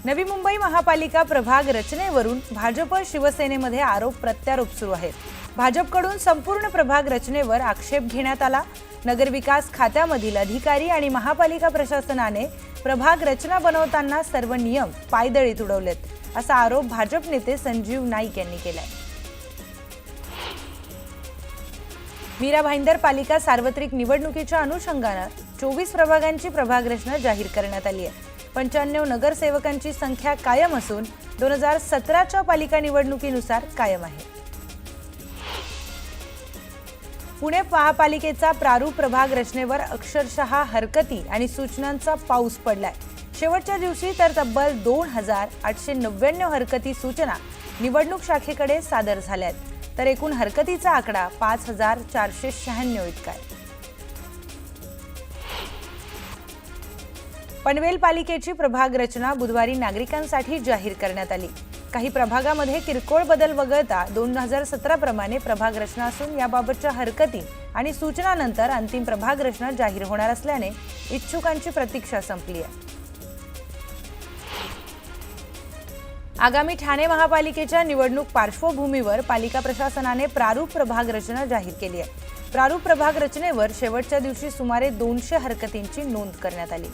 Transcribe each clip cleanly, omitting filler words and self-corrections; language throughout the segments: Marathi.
नवी मुंबई महापालिका प्रभाग रचनेवरून भाजप शिवसेनेमध्ये आरोप प्रत्यारोप सुरू आहेत। भाजपकडून संपूर्ण प्रभाग रचनेवर आक्षेप घेण्यात आला। नगरविकास खात्यामधील अधिकारी आणि महापालिका प्रशासनाने प्रभाग रचना बनवताना सर्व नियम पायदळीत उडवलेत असा आरोप भाजप नेते संजीव नाईक यांनी केलाय। मीरा भाईंदर पालिका सार्वत्रिक निवडणुकीच्या अनुषंगाने 24 प्रभागांची प्रभाग रचना जाहीर करण्यात आली आहे। 95 नगरसेवकांची संख्या कायम असून 2017च्या पालिका निवडणुकीनुसार कायम आहे। पुणे महापालिकेचा प्रारूप प्रभाग रचनेवर अक्षरशः हरकती आणि सूचनांचा पाऊस पडलाय। शेवटच्या दिवशी तर तब्बल 2899 हरकती सूचना निवडणूक शाखेकडे सादर झाल्यात, तर एकूण हरकतीचा आकडा 5496 इतका आहे। पनवेल पालिकेची प्रभाग रचना बुधवारी नागरिकांसाठी जाहीर करण्यात आली। काही प्रभागामध्ये किरकोळ बदल वगळता 2017 प्रमाणे प्रभाग रचना असून याबाबतच्या हरकती आणि सूचनानंतर अंतिम प्रभाग रचना जाहीर होणार असल्याने इच्छुकांची प्रतीक्षा संपली आहे। आगामी ठाणे महापालिकेच्या निवडणूक पार्श्वभूमीवर पालिका प्रशासनाने प्रारूप प्रभाग रचना जाहीर केली आहे। प्रारूप प्रभाग रचनेवर शेवटच्या दिवशी सुमारे 200 हरकतींची नोंद करण्यात आली।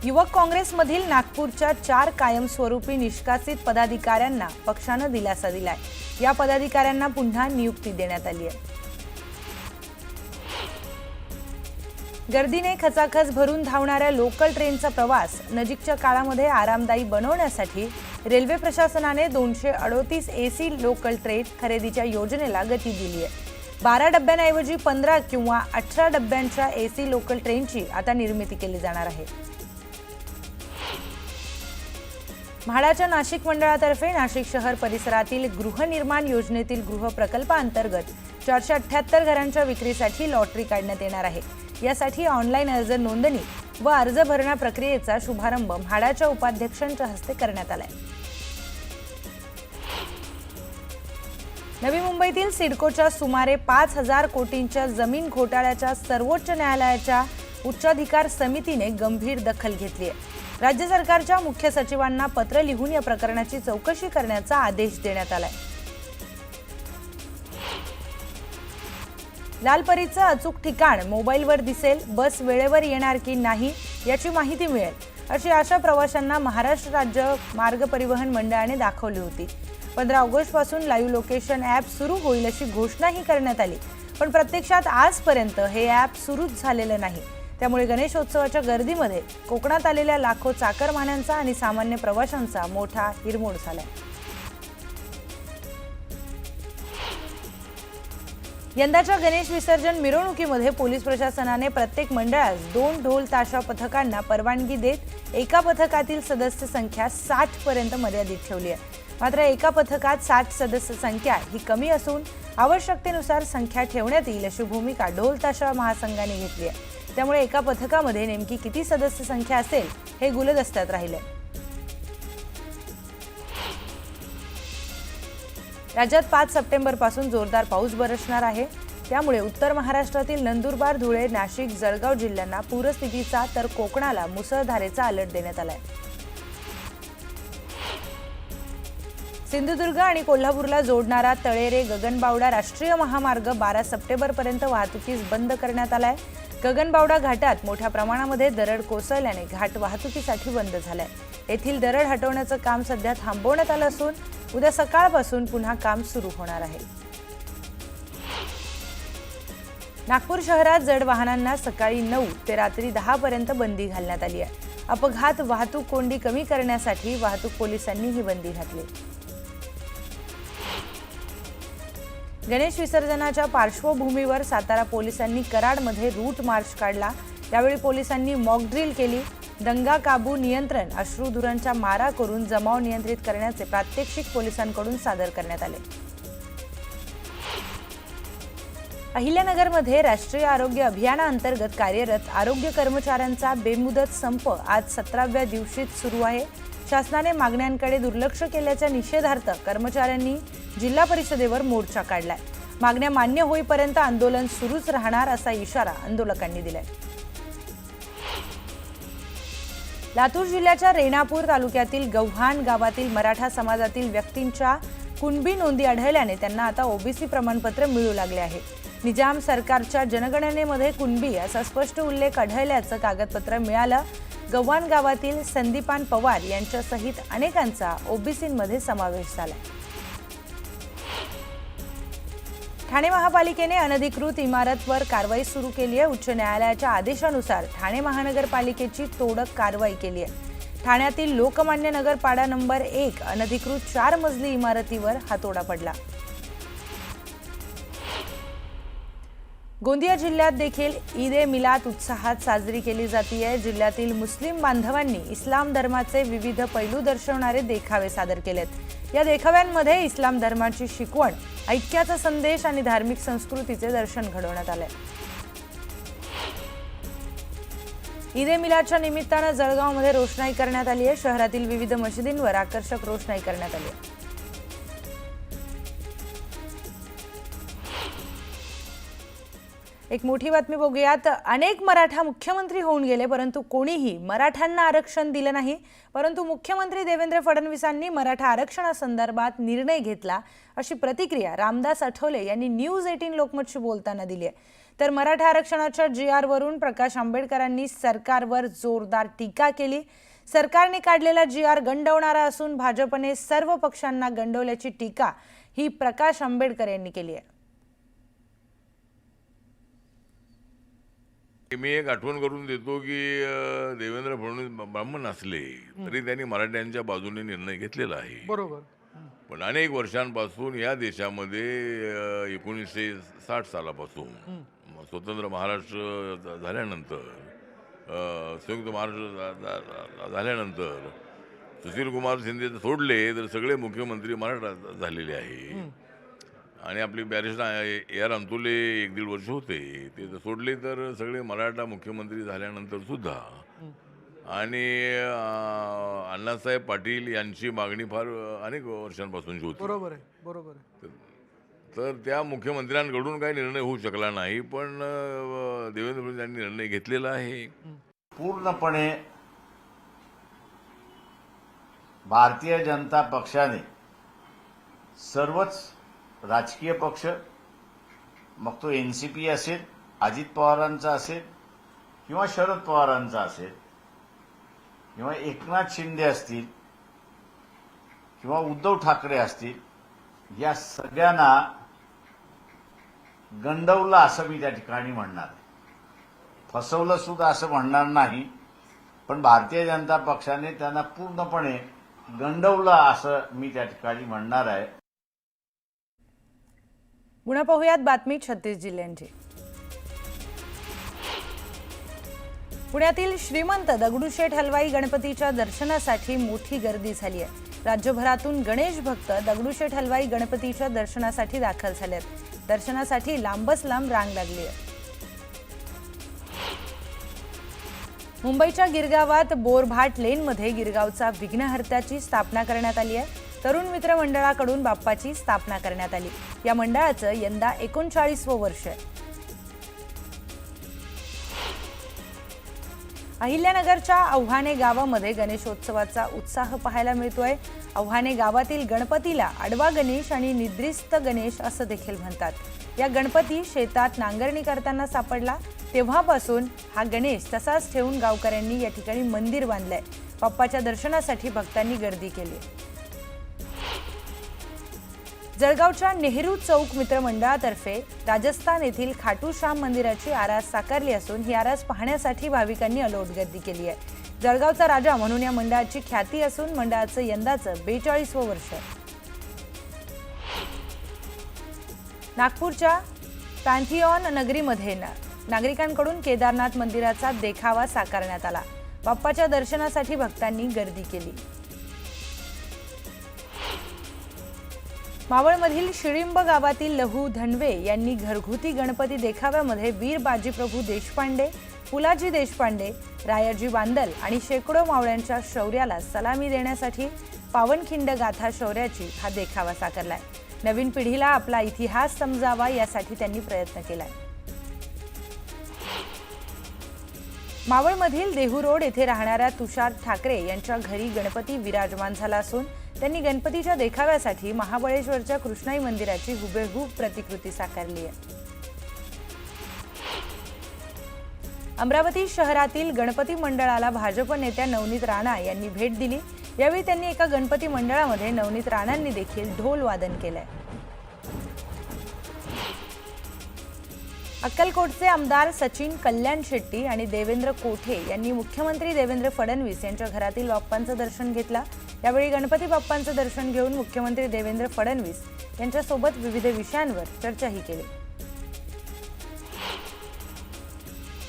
युवक काँग्रेसमधील नागपूरच्या 4 कायमस्वरूपी निष्कासित पदाधिकाऱ्यांना पक्षाने दिलासा दिलाय। या पदाधिकाऱ्यांना पुन्हा नियुक्ती देण्यात आली आहे। गर्दीने खचाखच भरून धावणाऱ्या लोकल ट्रेनचा प्रवास नजीकच्या काळामध्ये आरामदायी बनवण्यासाठी रेल्वे प्रशासनाने 238 एसी लोकल ट्रेन खरेदीच्या योजनेला गती दिली आहे। 12 डब्यांऐवजी 15 किंवा 18 डब्यांच्या एसी लोकल ट्रेनची आता निर्मिती केली जाणार आहे। म्हाडाच्या नाशिक मंडळातर्फे नाशिक शहर परिसरातील गृहनिर्माण योजनेतील गृह प्रकल्पांतर्गत 478 घरांच्या विक्रीसाठी लॉटरी काढण्यात येणार आहे। यासाठी ऑनलाईन अर्ज नोंदणी व अर्ज भरणा प्रक्रियेचा शुभारंभ म्हाडाच्या उपाध्यक्षांच्या हस्ते करण्यात आलाय। नवी मुंबईतील सिडकोच्या सुमारे 5000 कोटींच्या जमीन घोटाळ्याच्या सर्वोच्च न्यायालयाच्या उच्चाधिकार समितीने गंभीर दखल घेतली आहे। राज्य सरकारच्या मुख्य सचिवांना पत्र लिहून या प्रकरणाची चौकशी करण्याचा आदेश देण्यात आलाय। लालपरीचं अचूक ठिकाण मोबाईलवर दिसेल, बस वेळेवर येणार की नाही याची माहिती मिळेल अशी आशा प्रवाशांना महाराष्ट्र राज्य मार्ग परिवहन मंडळाने दाखवली होती। 15 ऑगस्टपासून लाईव्ह लोकेशन ॲप सुरू होईल अशी घोषणाही करण्यात आली, पण प्रत्यक्षात आजपर्यंत हे ॲप सुरूच झालेलं नाही। त्यामुळे गणेशोत्सवाच्या गर्दीमध्ये कोकणात आलेल्या लाखो चाकरमान्यांचा आणि सामान्य प्रवाशांचा मोठा हिरमोड झालाय। यंदाच्या गणेश विसर्जन मिरवणुकीमध्ये पोलीस प्रशासनाने प्रत्येक मंडळास 2 ढोल ताशा पथकांना परवानगी देत एका पथकातील सदस्य संख्या 60 पर्यंत मर्यादित ठेवली आहे। मात्र एका पथकात 60 सदस्य संख्या ही कमी असून आवश्यकतेनुसार संख्या ठेवण्यात येईल अशी भूमिका ढोल ताशा महासंघाने घेतली आहे। त्यामुळे एका पथकामध्ये नेमकी किती सदस्य संख्या असेल हे गुलदस्त्यात राहिले। राज्यात 5 सप्टेंबर पासून जोरदार पाऊस बरसणार आहे। त्यामुळे उत्तर महाराष्ट्रातील नंदुरबार, धुळे, नाशिक, जळगाव जिल्ह्यांना पूरस्थितीचा तर कोकणाला मुसळधारेचा अलर्ट देण्यात आलाय। सिंधुदुर्ग आणि कोल्हापूरला जोडणारा तळेरे गगनबावडा राष्ट्रीय महामार्ग 12 सप्टेंबर पर्यंत वाहतुकीस बंद करण्यात आलाय। गगनबावडा घाटात मोठ्या प्रमाणामध्ये दरड कोसळल्याने घाट वाहतुकीसाठी बंद झालाय। येथील दरड हटवण्याचं काम सध्या थांबवण्यात आलं असून उद्या सकाळपासून पुन्हा काम सुरू होणार आहे। नागपूर शहरात जड वाहनांना सकाळी 9 ते रात्री 10 पर्यंत बंदी घालण्यात आली आहे। अपघात वाहतूक कोंडी कमी करण्यासाठी वाहतूक पोलिसांनी ही बंदी घातली। गणेश विसर्जनाच्या पार्श्वभूमीवर सातारा पोलिसांनी कराडमध्ये रूट मार्च काढला। यावेळी पोलिसांनी मॉक ड्रिल केली। दंगा काबू नियंत्रण, अश्रुधुरांचा मारा करून जमाव नियंत्रित करण्याचे प्रात्यक्षिक पोलिसांकडून सादर करण्यात आले। अहिल्यानगरमध्ये राष्ट्रीय आरोग्य अभियानाअंतर्गत कार्यरत आरोग्य कर्मचाऱ्यांचा बेमुदत संप आज 17व्या दिवशीच सुरू आहे। शासनाने मागण्यांकडे दुर्लक्ष केल्याच्या निषेधार्थ कर्मचाऱ्यांनी जिल्हा परिषदेवर मोर्चा काढलाय। मागण्या मान्य होईपर्यंत आंदोलन सुरूच राहणार असा इशारा आंदोलकांनी दिलाय। लातूर जिल्ह्याच्या रेणापूर तालुक्यातील गव्हाण गावातील मराठा समाजातील व्यक्तींच्या कुणबी नोंदी आढळल्याने त्यांना आता ओबीसी प्रमाणपत्र मिळू लागले आहे। निजाम सरकारच्या जनगणनेमध्ये कुणबी असा स्पष्ट उल्लेख आढळल्याचं कागदपत्र मिळालं। गव्हाण गावातील संदीपान पवार यांच्यासहित अनेकांचा ओबीसींमध्ये समावेश झाला। ठाणे महापालिकेने अनधिकृत इमारतवर कारवाई सुरू केली आहे। उच्च न्यायालयाच्या आदेशानुसार ठाणे महानगरपालिकेची तोडक कारवाई केली आहे। ठाण्यातील लोकमान्य नगर पाडा नंबर 1 अनधिकृत 4 मजली इमारतीवर हातोडा पडला। गोंदिया जिल्ह्यात देखील ईद ए मिलाद उत्साहात साजरी केली जाते। जिल्ह्यातील मुस्लिम बांधवांनी इस्लाम धर्माचे विविध पैलू दर्शवणारे देखावे सादर केलेत। या देखाव्यांमध्ये इस्लाम धर्माची शिकवण, ऐक्याचा संदेश आणि धार्मिक संस्कृतीचे दर्शन घडवण्यात आले। ईद ए मिलादच्या निमित्तानं जळगावमध्ये रोषणाई करण्यात आली आहे। शहरातील विविध मशिदींवर आकर्षक रोषणाई करण्यात आली आहे। एक मोठी बातमी बघूयात। अनेक मराठा मुख्यमंत्री होऊन गेले, परंतु कोणीही मराठ्यांना आरक्षण दिलं नाही। परंतु मुख्यमंत्री देवेंद्र फडणवीसांनी मराठा आरक्षणासंदर्भात निर्णय घेतला, अशी प्रतिक्रिया रामदास आठवले यांनी न्यूज 18 लोकमतशी बोलताना दिली आहे। तर मराठा आरक्षणाच्या GR वरून प्रकाश आंबेडकरांनी सरकारवर जोरदार टीका केली। सरकारने काढलेला GR गंडवणारा असून भाजपने सर्व पक्षांना गंडवल्याची टीका ही प्रकाश आंबेडकर यांनी केली आहे। मी एक आठवण करून देतो की देवेंद्र फडणवीस ब्राह्मण असले तरी त्यांनी मराठ्यांच्या बाजूने निर्णय घेतलेला आहे, बरोबर। पण अनेक वर्षांपासून या देशामध्ये 1960 सालापासून स्वतंत्र महाराष्ट्र झाल्यानंतर, संयुक्त महाराष्ट्र झाल्यानंतर सुशील कुमार शिंदे सोडले तर सगळे मुख्यमंत्री मराठा झालेले आहे। आणि आपली बॅरिस्टर AR अंतुले 1-1.5 वर्ष होते, ते सोडले तर सगळे मराठा मुख्यमंत्री झाल्यानंतर सुद्धा। आणि अण्णासाहेब पाटील यांची मागणी फार अनेक वर्षांपासूनची होती, बरोबर आहे, बरोबर आहे। तर त्या मुख्यमंत्र्यांकडून काही निर्णय होऊ शकला नाही, पण देवेंद्र फडणवीस यांनी निर्णय घेतलेला आहे। पूर्णपणे भारतीय जनता पक्षाने सर्वच राजकीय पक्ष, मग तो NCP असेल, अजित पवारांचा असेल किंवा शरद पवारांचा असेल किंवा एकनाथ शिंदे असतील किंवा उद्धव ठाकरे असतील, या सगळ्यांना गंडवलं असं मी त्या ठिकाणी म्हणणार, फसवलं सुद्धा असं म्हणणार नाही, पण भारतीय जनता पक्षाने त्यांना पूर्णपणे गंडवलं असं मी त्या ठिकाणी म्हणणार आहे। पुन्हा पाहूयात बातमी 36 जिल्ह्यांची। पुण्यातील श्रीमंत दगडूशेठ हलवाई गणपतीच्या दर्शनासाठी मोठी गर्दी झाली आहे। राज्यभरातून गणेश भक्त दगडूशेठ हलवाई गणपतीच्या दर्शनासाठी दाखल झालेत। दर्शनासाठी लांबच लांब रांग लागली आहे। मुंबईच्या गिरगावात बोरभाट लेनमध्ये गिरगावचा विघ्नहर्त्याची स्थापना करण्यात आली आहे। तरुण मित्र मंडळाकडून बाप्पाची स्थापना करण्यात आली। या मंडळाचं यंदा 39वं वर्ष आहे। अहिल्यानगरच्या आव्हाने गावामध्ये गणेशोत्सवाचा उत्साह पाहायला मिळतोय। आव्हाने गावातील गणपतीला आडवा गणेश आणि निद्रिस्त गणेश असं देखील म्हणतात। या गणपती शेतात नांगरणी करताना सापडला, तेव्हापासून हा गणेश तसाच ठेवून गावकऱ्यांनी या ठिकाणी मंदिर बांधलंय। बाप्पाच्या दर्शनासाठी भक्तांनी गर्दी केली। जळगावच्या नेहरू चौक मित्रमंडळातर्फे राजस्थान येथील खाटू श्याम मंदिराची आरास साकारली असून ही आरास पाहण्यासाठी भाविकांनी अलोट गर्दी केली आहे। जळगावचा राजा म्हणून या मंडळाची ख्याती असून मंडळाचं यंदाचं 42वं वर्ष आहे। नागपूरच्या पॅन्थिऑन नगरीमध्ये नागरिकांकडून केदारनाथ मंदिराचा देखावा साकारण्यात आला। बाप्पाच्या दर्शनासाठी भक्तांनी गर्दी केली। मावळमधील शिळिंब गावातील लहू धनवे यांनी घरगुती गणपती देखाव्यामध्ये वीर बाजीप्रभू देशपांडे, फुलाजी देशपांडे, रायाजी बांदल आणि शेकडो मावळ्यांच्या शौर्याला सलामी देण्यासाठी पावनखिंड गाथा शौर्याची हा देखावा साकारलाय। नवीन पिढीला आपला इतिहास समजावा यासाठी त्यांनी प्रयत्न केलाय। मावळमधील देहू रोड येथे राहणाऱ्या तुषार ठाकरे यांच्या घरी गणपती विराजमान झाला असून त्यांनी गणपतीच्या देखाव्यासाठी महाबळेश्वरच्या कृष्णाई मंदिराची हुबेहूब प्रतिकृती साकारली आहे. अमरावती शहरातील गणपती मंडळाला भाजप नेत्या नवनीत राणा यांनी भेट दिली. यावेळी त्यांनी एका गणपती मंडळामध्ये नवनीत राणांनी देखील ढोल वादन केलंय. अक्कलकोटचे आमदार सचिन कल्याण शेट्टी आणि देवेंद्र कोठे यांनी मुख्यमंत्री देवेंद्र फडणवीस यांच्या घरातील बाप्पांचं दर्शन घेतलं. यावेळी गणपती बाप्पांचं दर्शन घेऊन मुख्यमंत्री देवेंद्र फडणवीस यांच्यासोबत विविध विषयांवर चर्चाही केली.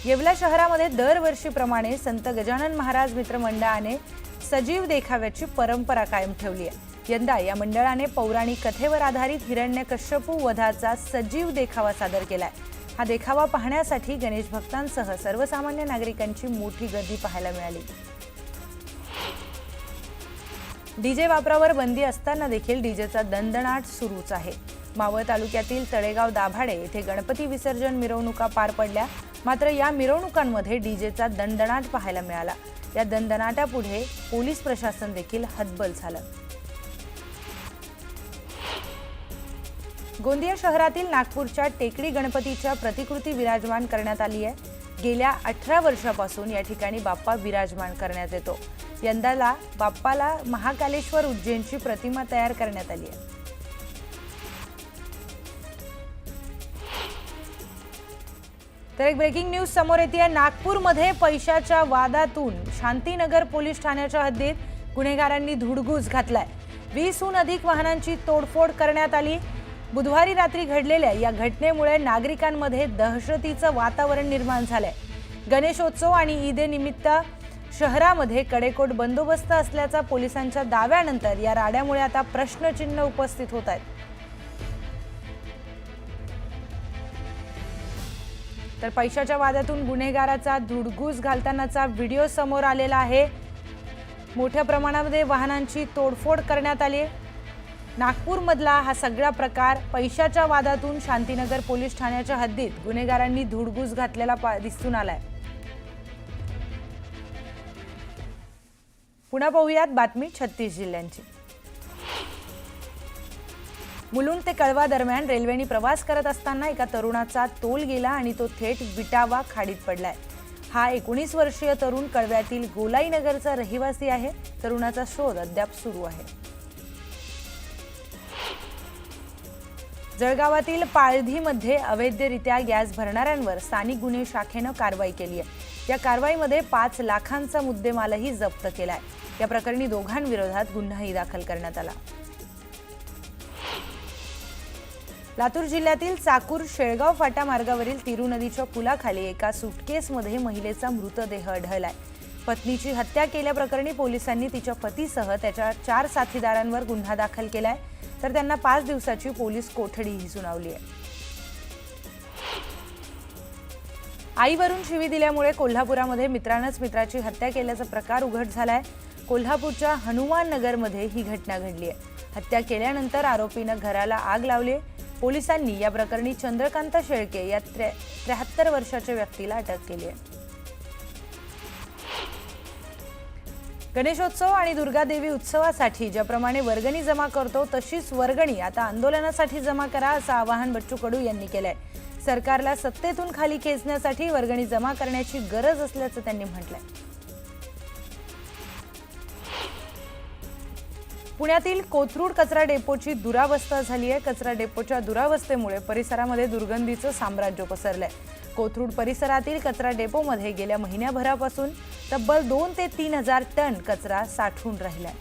येवला शहरामध्ये दरवर्षीप्रमाणे संत गजानन महाराज मित्र मंडळाने सजीव देखाव्याची परंपरा कायम ठेवली आहे. यंदा या मंडळाने पौराणिक कथेवर आधारित हिरण्यकश्यपू वधाचा सजीव देखावा सादर केलाय. हा देखावा पाहण्यासाठी गणेश भक्तांसह सर्वसामान्य नागरिकांची मोठी गर्दी पाहायला मिळाली. डीजे वापरावर बंदी असताना देखील डीजेचा दणदणाट सुरूच आहे. मावळ तालुक्यातील तळेगाव दाभाडे येथे गणपती विसर्जन मिरवणुका पार पडल्या. मात्र या मिरवणुकांमध्ये डीजेचा दणदणाट पाहायला मिळाला. या दणदणाटापुढे पोलीस प्रशासन देखील हतबल झालं. गोंदिया शहरातील नागपूरच्या टेकडी गणपतीच्या प्रतिकृती विराजमान करण्यात आली आहे. गेल्या 18 वर्षापासून या ठिकाणी बाप्पा विराजमान करण्यात येतो. यंदाला बाप्पाला महाकालेश्वर उज्जैनची प्रतिमा तयार करण्यात आली आहे. तर एक ब्रेकिंग न्यूज समोर येते. नागपूरमध्ये पैशाच्या वादातून शांतीनगर पोलीस ठाण्याच्या हद्दीत गुन्हेगारांनी धुडगूस घातलाय. 20हून अधिक वाहनांची तोडफोड करण्यात आली. बुधवारी रात्री घडलेल्या या घटनेमुळे नागरिकांमध्ये दहशतीचं वातावरण निर्माण झालंय. गणेशोत्सव आणि ईदेनिमित्त शहरामध्ये कडेकोट बंदोबस्त असल्याचा पोलिसांच्या दाव्यानंतर या राड्यामुळे आता प्रश्नचिन्ह उपस्थित होत आहेत. तर पैशाच्या वादातून गुन्हेगाराचा धुडगूस घालतानाचा व्हिडिओ समोर आलेला आहे. मोठ्या प्रमाणामध्ये वाहनांची तोडफोड करण्यात आली आहे. नागपूरमधला हा सगळा प्रकार पैशाच्या वादातून शांतीनगर पोलीस ठाण्याच्या हद्दीत गुन्हेगारांनी धुडगूस घातलेला दिसून आलाय. पुन्हा पाहूयात बातमी 36 जिल्ह्यांची. मुलुंड ते कळवा दरम्यान रेल्वेने प्रवास करत असताना एका तरुणाचा तोल गेला आणि तो थेट विटावा खाडीत पडलाय. हा 19 वर्षीय तरुण कळव्यातील गोलाईनगरचा रहिवासी आहे. तरुणाचा शोध अद्याप सुरू आहे. जळगावातील पाळधीमध्ये अवैधरित्या गॅस भरणाऱ्यांवर स्थानिक गुन्हे शाखेनं कारवाई केली आहे. या कारवाईमध्ये 5 लाखांचा मुद्देमालही जप्त केलाय. या प्रकरणी दोघांविरोधात गुन्हाही दाखल करण्यात आला. लातूर जिल्ह्यातील चाकूर शेळगाव फाटा मार्गावरील तिरू नदीच्या पुलाखाली एका सुटकेसमध्ये महिलेचा मृतदेह आढळलाय. पत्नीची हत्या केल्याप्रकरणी पोलिसांनी तिच्या पतीसह त्याच्या 4 साथीदारांवर गुन्हा दाखल केलाय. तर त्यांना 5 दिवसाची पोलीस कोठडीही सुनावली आहे. आईवरून शिवी दिल्यामुळे कोल्हापुरामध्ये मित्रानंच मित्राची हत्या केल्याचा प्रकार उघड झालाय. कोल्हापूरच्या हनुमान नगरमध्ये ही घटना घडली आहे. हत्या केल्यानंतर आरोपीनं घराला आग लावली. पोलिसांनी या प्रकरणी चंद्रकांत शेळके या 73 वर्षाच्या व्यक्तीला अटक केली आहे. गणेशोत्सव आणि दुर्गादेवी उत्सवासाठी ज्याप्रमाणे वर्गणी जमा करतो तशीच वर्गणी आता आंदोलनासाठी जमा करा असं आवाहन बच्चू कडू यांनी केलंय. सरकारला सत्तेतून खाली खेचण्यासाठी वर्गणी जमा करण्याची गरज असल्याचं त्यांनी म्हटलंय. पुण्यातील कोथरूड कचरा डेपोची दुरावस्था झाली आहे. कचरा डेपोच्या दुरावस्थेमुळे परिसरामध्ये दुर्गंधीचं साम्राज्य पसरलंय. कोथरूड परिसरातील कचरा डेपोमध्ये गेल्या महिन्याभरापासून तब्बल 2 ते 3 हजार टन कचरा साठून राहिलाय.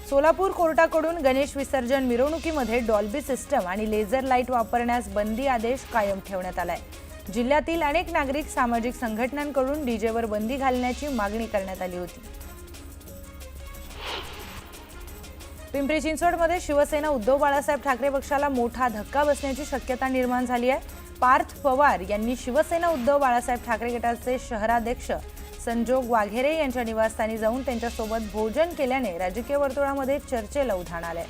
सोलापूर कोर्टाकडून गणेश विसर्जन मिरवणुकीमध्ये डॉल्बी सिस्टम आणि लेझर लाईट वापरण्यास बंदी आदेश कायम ठेवण्यात आलाय. जिल्ह्यातील अनेक नागरिक सामाजिक संघटनांकडून डीजेवर बंदी घालण्याची मागणी करण्यात आली होती. पिंपरी चिंचवडमध्ये शिवसेना उद्धव बाळासाहेब ठाकरे पक्षाला मोठा धक्का बसण्याची शक्यता निर्माण झाली आहे. पार्थ पवार यांनी शिवसेना उद्धव बाळासाहेब ठाकरे गटाचे शहराध्यक्ष संजोग वाघेरे यांच्या निवासस्थानी जाऊन त्यांच्यासोबत भोजन केल्याने राजकीय वर्तुळामध्ये चर्चेला उधाण आलंय.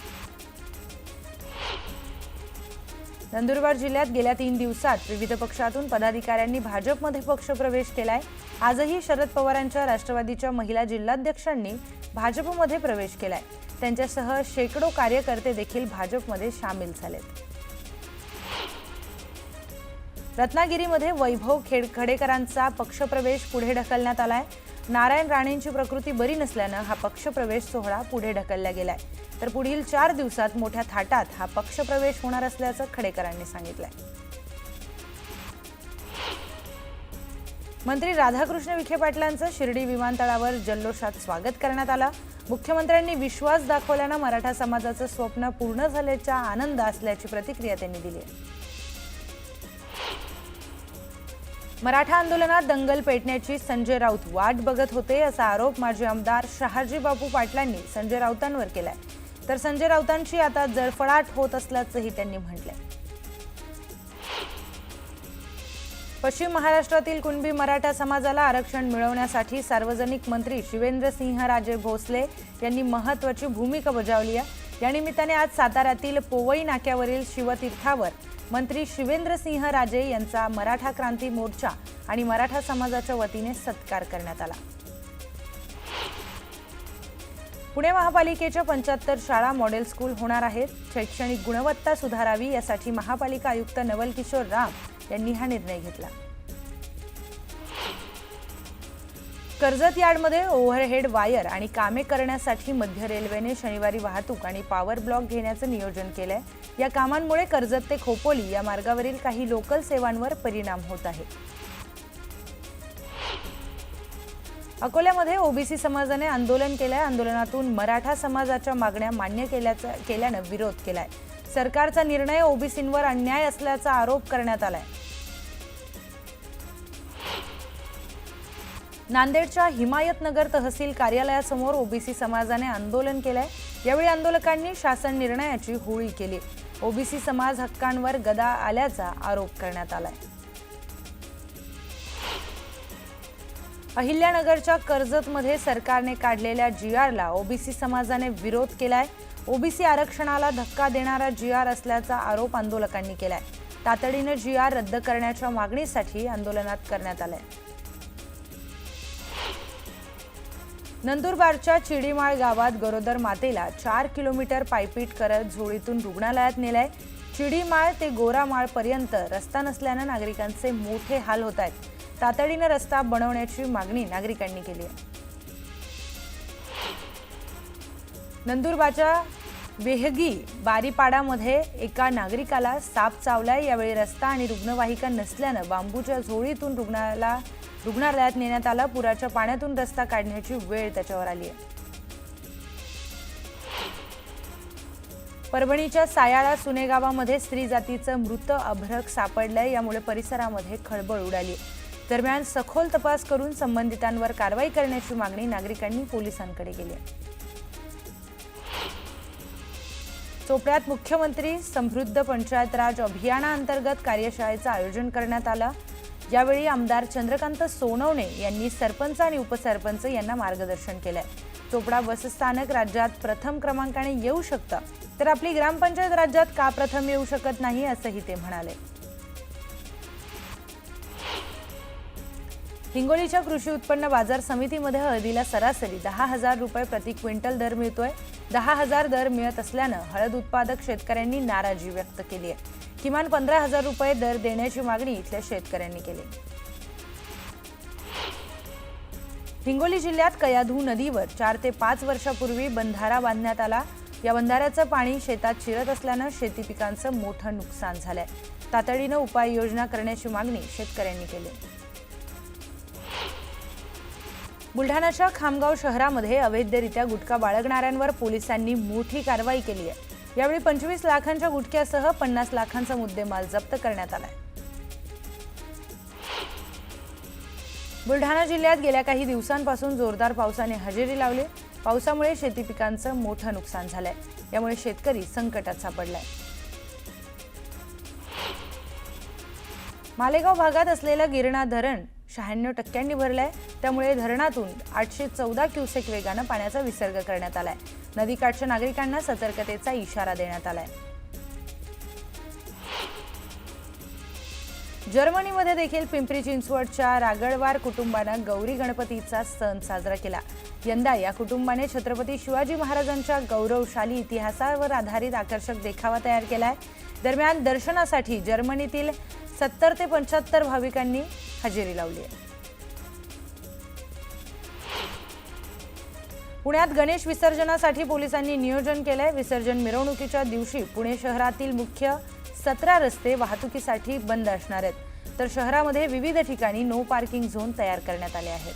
नंदुरबार जिल्ह्यात गेल्या 3 दिवसात विविध पक्षातून पदाधिकाऱ्यांनी भाजपमध्ये पक्षप्रवेश केलाय। आजही शरद पवारांच्या राष्ट्रवादीच्या महिला जिल्हाध्यक्षांनी भाजपमध्ये प्रवेश केलाय। त्यांच्यासह शेकडो कार्यकर्ते देखील भाजपमध्ये सामील झालेत। रत्नागिरीमध्ये वैभव खडेकरांचा पक्षप्रवेश पुढे ढकलण्यात आलाय। नारायण राणेंची प्रकृती बरी नसल्यानं हा पक्षप्रवेश सोहळा पुढे ढकलला गेलाय। तर पुढील 4 दिवसात मोठ्या थाटात हा पक्षप्रवेश होणार असल्याचं खडेकरांनी सांगितलंय। मंत्री राधाकृष्ण विखे पाटलांचं शिर्डी विमानतळावर जल्लोषात स्वागत करण्यात आलं। मुख्यमंत्र्यांनी विश्वास दाखवल्यानं मराठा समाजाचं स्वप्न पूर्ण झाल्याचा आनंद असल्याची प्रतिक्रिया त्यांनी दिली आहे। मराठा आंदोलनात दंगल पेटण्याची संजय राऊत वाट बघत होते असा आरोप माजी आमदार शहाजी बापू पाटलांनी संजय राऊतांवर केलाय। तर संजय राऊतांची आता जळफळाट होत असल्याचंही त्यांनी म्हटलंय। पश्चिम महाराष्ट्रातील कुणबी मराठा समाजाला आरक्षण मिळवण्यासाठी सार्वजनिक मंत्री शिवेंद्रसिंहराजे भोसले यांनी महत्त्वाची भूमिका बजावली आहे। या निमित्ताने आज साताऱ्यातील पोवई नाक्यावरील शिवतीर्थावर मंत्री शिवेंद्रसिंहराजे यांचा मराठा क्रांती मोर्चा आणि मराठा समाजाच्या वतीने सत्कार करण्यात आला। पुणे महापालिकेच्या 75 शाळा मॉडेल स्कूल होणार आहेत। शैक्षणिक गुणवत्ता सुधारावी यासाठी महापालिका आयुक्त नवल किशोर राम यांनी हा निर्णय घेतला। कर्जत यार्डमध्ये ओव्हरहेड वायर आणि कामे करण्यासाठी मध्य रेल्वेने शनिवारी वाहतूक आणि पॉवर ब्लॉक घेण्याचं नियोजन केलंय। या कामांमुळे कर्जत ते खोपोली या मार्गावरील काही लोकल सेवांवर परिणाम होत आहे। अकोल्यामध्ये ओबीसी समाजाने आंदोलन केलंय। आंदोलनातून मराठा समाजाच्या मागण्या मान्य केल्यानं विरोध केलाय। सरकारचा निर्णय ओबीसींवर अन्याय असल्याचा आरोप करण्यात आलाय। नांदेडच्या हिमायतनगर तहसील कार्यालयासमोर ओबीसी समाजाने आंदोलन केलंय। यावेळी आंदोलकांनी शासन निर्णयाची होळी केली। ओबीसी समाज हक्कांवर गदा आल्याचा आरोप करण्यात आलाय। अहिल्यानगरच्या कर्जतमध्ये सरकारने काढलेल्या जीआरला ओबीसी समाजाने विरोध केलाय। ओबीसी आरक्षणाला धक्का देणारा जीआर असल्याचा आरोप आंदोलकांनी केलाय। तातडीने जीआर रद्द करण्याच्या मागणीसाठी आंदोलनात करण्यात आलंय। नंदुरबारच्या चिडीमाळ गावात गरोदर मातेला 4 किलोमीटर पायपीट करत झोळीतून रुग्णालयात नेलंय। चिडीमाळ ते गोरामाळ पर्यंत रस्ता नसल्यानं नागरिकांचे मोठे हाल होत आहेत। तातडीने रस्ता बनवण्याची मागणी नागरिकांनी केली आहे। नंदुरबारच्या वेहगी बारीपाडामध्ये एका नागरिकाला साप चावलाय। यावेळी रस्ता आणि रुग्णवाहिका नसल्यानं बांबूच्या झोळीतून रुग्णालयात नेण्यात आलं। पुराच्या पाण्यातून रस्ता काढण्याची वेळ त्याच्यावर आली आहे। परभणीच्या सायाळा सुने गावामध्ये स्त्री जातीचं मृत अभ्रक सापडलंय। यामुळे परिसरामध्ये खळबळ उडाली। दरम्यान सखोल तपास करून संबंधितांवर कारवाई करण्याची मागणी नागरिकांनी पोलिसांकडे केली आहे। चोपड्यात मुख्यमंत्री समृद्ध पंचायत राज अभियानाअंतर्गत कार्यशाळेचं आयोजन करण्यात आलं। यावेळी आमदार चंद्रकांत सोनवणे यांनी सरपंच आणि उपसरपंच यांना मार्गदर्शन केलंय। चोपडा बसस्थानक राज्यात प्रथम क्रमांकाने येऊ शकतं, तर आपली ग्रामपंचायत राज्यात का प्रथम येऊ शकत नाही असंही ते म्हणाले। हिंगोलीच्या कृषी उत्पन्न बाजार समितीमध्ये हळदीला सरासरी 10,000 रुपये प्रति क्विंटल दर मिळतोय। 10,000 दर मिळत असल्यानं हळद उत्पादक शेतकऱ्यांनी नाराजी व्यक्त केली आहे। किमान 15,000 रुपये दर देण्याची मागणी इथल्या शेतकऱ्यांनी केली। हिंगोली जिल्ह्यात कयाधू नदीवर 4 ते 5 वर्षापूर्वी बंधारा बांधण्यात आला। या बंधाऱ्याचं पाणी शेतात शिरत असल्यानं शेती पिकांचं मोठं नुकसान झालंय। तातडीनं उपाययोजना करण्याची मागणी शेतकऱ्यांनी केली। बुलढाण्याच्या खामगाव शहरामध्ये अवैधरित्या गुटखा बाळगणाऱ्यांवर पोलिसांनी मोठी कारवाई केली आहे। यावेळी 25 लाखांच्या गुटख्यासह 50 लाखांचा मुद्देमाल जप्त करण्यात आलाय। बुलढाणा जिल्ह्यात गेल्या काही दिवसांपासून जोरदार पावसाने हजेरी लावली। पावसामुळे शेती पिकांचं मोठं नुकसान झालंय। यामुळे शेतकरी संकटात सापडलाय। मालेगाव भागात असलेलं गिरणा धरण 96% भरलंय। त्यामुळे धरणातून 814 क्युसेक वेगानं पाण्याचा विसर्ग करण्यात आलाय। नदीकाठच्या नागरिकांना सतर्कतेचा इशारा देण्यात आलाय। जर्मनीमध्ये देखील पिंपरी चिंचवडच्या रागळवार कुटुंबानं गौरी गणपतीचा सण साजरा केला. यंदा या कुटुंबाने छत्रपती शिवाजी महाराजांच्या गौरवशाली इतिहासावर आधारित आकर्षक देखावा तयार केलाय. दरम्यान दर्शनासाठी जर्मनीतील 70 ते 75 भाविकांनी हजेरी लावली आहे. पुण्यात गणेश विसर्जनासाठी पोलिसांनी नियोजन केलंय. विसर्जन मिरवणुकीच्या दिवशी पुणे शहरातील मुख्य 17 रस्ते वाहतुकीसाठी बंद असणार आहेत, तर शहरामध्ये विविध ठिकाणी नो पार्किंग झोन तयार करण्यात आले आहेत.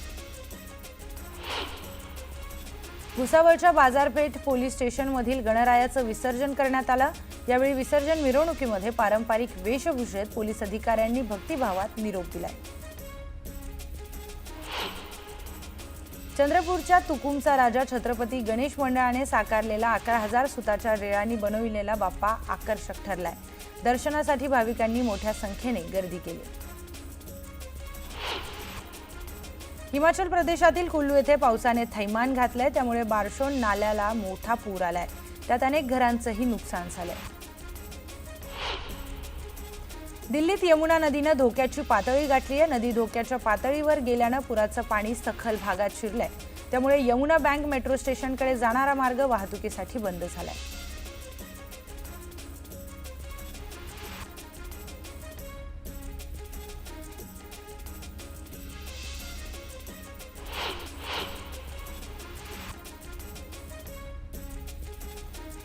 भुसावळच्या बाजारपेठ पोलीस स्टेशनमधील गणरायाचं विसर्जन करण्यात आलं. यावेळी विसर्जन मिरवणुकीमध्ये पारंपरिक वेशभूषेत पोलीस अधिकाऱ्यांनी भक्तिभावात निरोप दिलाय. चंद्रपूरच्या तुकुमचा राजा छत्रपती गणेश मंडळाने साकारलेला 11,000 सुताच्या रेळांनी बनविलेला बाप्पा आकर्षक ठरलाय. दर्शनासाठी भाविकांनी मोठ्या संख्येने गर्दी केली. हिमाचल प्रदेशातील कुल्लू येथे पावसाने थैमान घातलंय, त्यामुळे बारशोन नाल्याला मोठा पूर आलाय. त्यात अनेक घरांचंही नुकसान झालंय. दिल्लीत यमुना नदीनं धोक्याची पातळी गाठली आहे. नदी धोक्याच्या पातळीवर गेल्यानं पुराचं पाणी सखल भागात शिरलंय. त्यामुळे यमुना बँक मेट्रो स्टेशनकडे जाणारा मार्ग वाहतुकीसाठी बंद झालाय.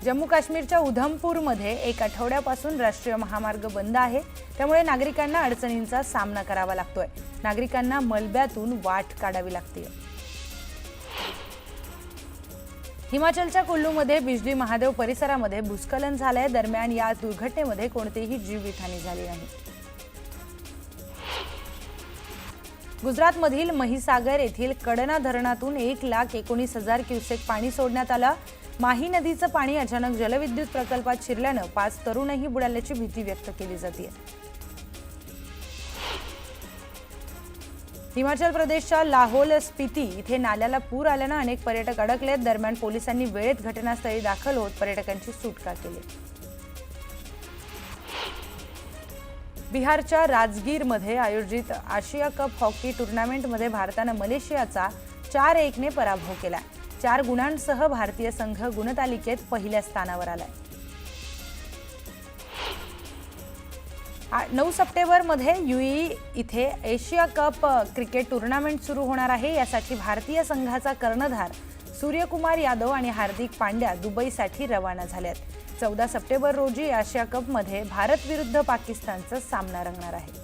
जम्मू काश्मीरच्या उधमपूरमध्ये 1 आठवड्यापासून राष्ट्रीय महामार्ग बंद आहे. त्यामुळे नागरिकांना अडचणींचा सामना करावा लागतोय. नागरिकांना मलब्यातून वाट काढावी लागते. हिमाचलच्या कुल्लूमध्ये बिजली महादेव परिसरामध्ये भूस्खलन झालंय. दरम्यान या दुर्घटनेमध्ये कोणतीही जीवितहानी झाली नाही. गुजरातमधील महिसागर येथील कडना धरणातून 1,19,000 क्युसेक पाणी सोडण्यात आलं. माही नदीचं पाणी अचानक जलविद्युत प्रकल्पात शिरल्यानं 5 तरुणही बुडाल्याची भीती व्यक्त केली जाते. हिमाचल प्रदेशच्या लाहौल स्पिती इथे नाल्याला पूर आल्यानं अनेक पर्यटक अडकलेत. दरम्यान पोलिसांनी वेळेत घटनास्थळी दाखल होत पर्यटकांची सुटका केली. बिहारच्या राजगीरमध्ये आयोजित आशिया कप हॉकी टुर्नामेंटमध्ये भारतानं मलेशियाचा 4-1 ने पराभव केला. 4 गुणांसह भारतीय संघ गुणतालिकेत पहिल्या स्थानावर आलाय. 9 सप्टेंबरमध्ये UAE इथे एशिया कप क्रिकेट टुर्नामेंट सुरू होणार आहे. यासाठी भारतीय संघाचा कर्णधार सूर्यकुमार यादव आणि हार्दिक पांड्या दुबईसाठी रवाना झालेत. 14 सप्टेंबर रोजी आशिया कपमध्ये भारत विरुद्ध पाकिस्तानचा सामना रंगणार आहे.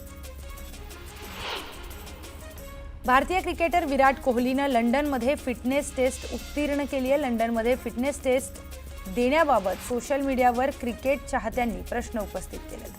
भारतीय क्रिकेटर विराट कोहलीनं लंडनमध्ये फिटनेस टेस्ट उत्तीर्ण केली आहे. लंडनमध्ये फिटनेस टेस्ट देण्याबाबत सोशल मीडियावर क्रिकेट चाहत्यांनी प्रश्न उपस्थित केलेत.